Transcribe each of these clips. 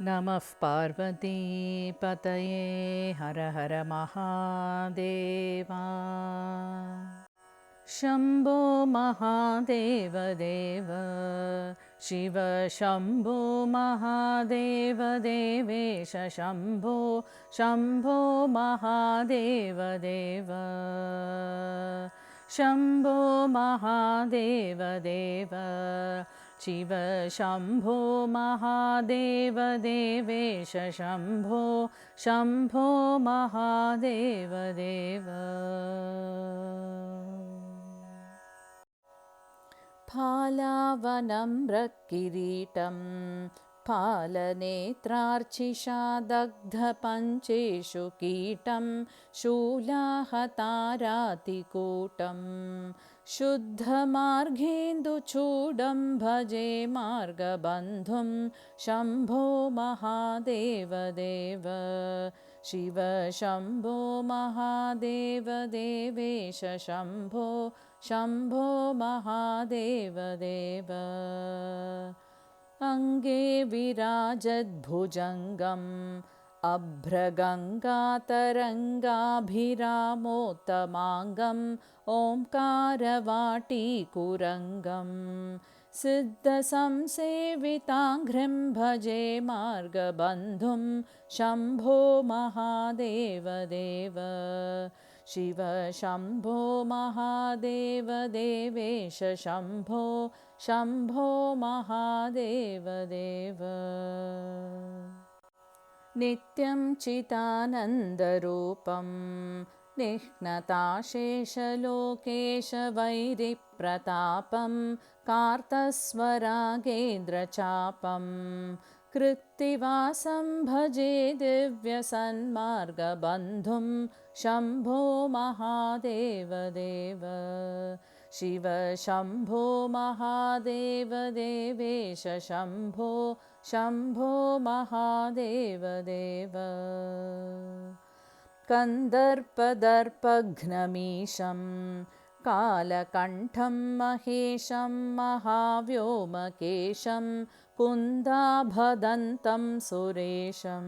नमः पार्वतीपतये हर हर महादेवा। शम्भो महादेव देव शिव शम्भो महादेव देवेश शम्भो शम्भो महादेव देव शम्भो महादेव देव शिव शम्भो महादेव देवेश शम्भो शम्भो महादेव देव। फालावनम्रकिरीटं फालनेत्रार्चिषा दग्धपञ्चेषु कीटं शूलाहतारातिकूटं शुद्धमार्गेन्दुचूडं भजे मार्गबन्धुं शम्भो महादेव देव शिव शम्भो महादेव देवेश शम्भो शम्भो महादेव देव। अङ्गे विराजद्भुजङ्गम् अभ्रगङ्गातरङ्गाभिरामोत्तमाङ्गम् ओङ्कारवाटीकुरङ्गं सिद्धसंसेविताङ्घ्रिं भजे मार्गबन्धुं शम्भो महादेव देव शिव शम्भो महादेव देवेश शम्भो शम्भो महादेव देव। नित्यं चितानन्दरूपं निह्नताशेषलोकेशवैरिप्रतापं कार्तस्वरागेन्द्रचापं कृत्तिवासं भजे दिव्यसन्मार्गबन्धुं शम्भो महादेव देव शिव शम्भो महादेव देवेश शम्भो शम्भो महादेव देव। कन्दर्पदर्पघ्नमीशं कालकण्ठं महेशं महाव्योमकेशं कुन्दाभदन्तं सुरेशं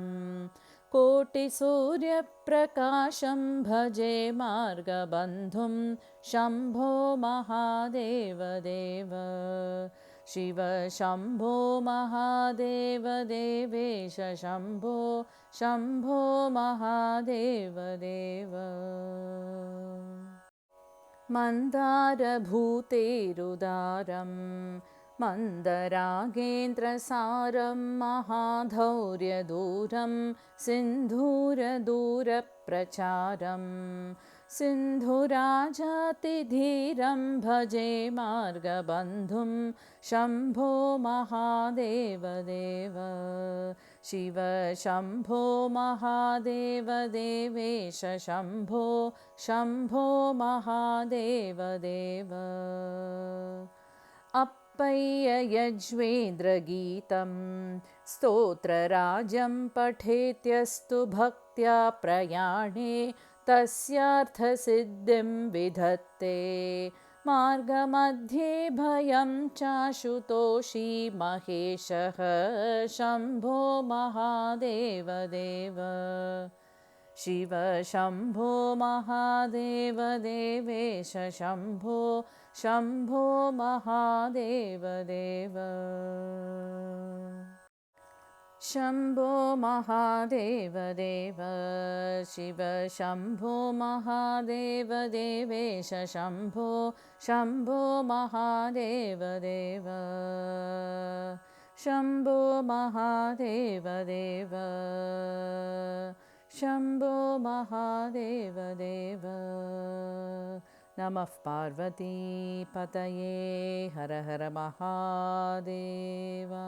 कोटिसूर्यप्रकाशं भजे मार्गबन्धुं शम्भो महादेव देव शिव शम्भो महादेव देवेश शम्भो शम्भो महादेव देव। मन्दारभूतेरुदारं मन्दरागेन्द्रसारं महाधौर्यदूरं सिन्धूरदूरप्रचारं सिन्धुराजातिधीरं भजे मार्गबन्धुं शम्भो महादेव देव शिव शम्भो महादेव देवेश शम्भो शम्भो महादेव देव। अप्पय्ययज्वेन्द्रगीतं स्तोत्रराजं पठेत्यस्तु भक्त्या प्रयाणे तस्यार्थसिद्धिं विधत्ते मार्गमध्ये भयं चाशुतोषी महेशः शम्भो महादेव देव शिव शम्भो महादेव देवेश शम्भो शम्भो महादेव देव। शम्भो महादेव देव शिव शम्भो महादेव देवेश शम्भो शम्भो महादेव देव शम्भो महादेव देव शम्भो महादेव देव। नमः पार्वतीपतये हर हर महादेवा।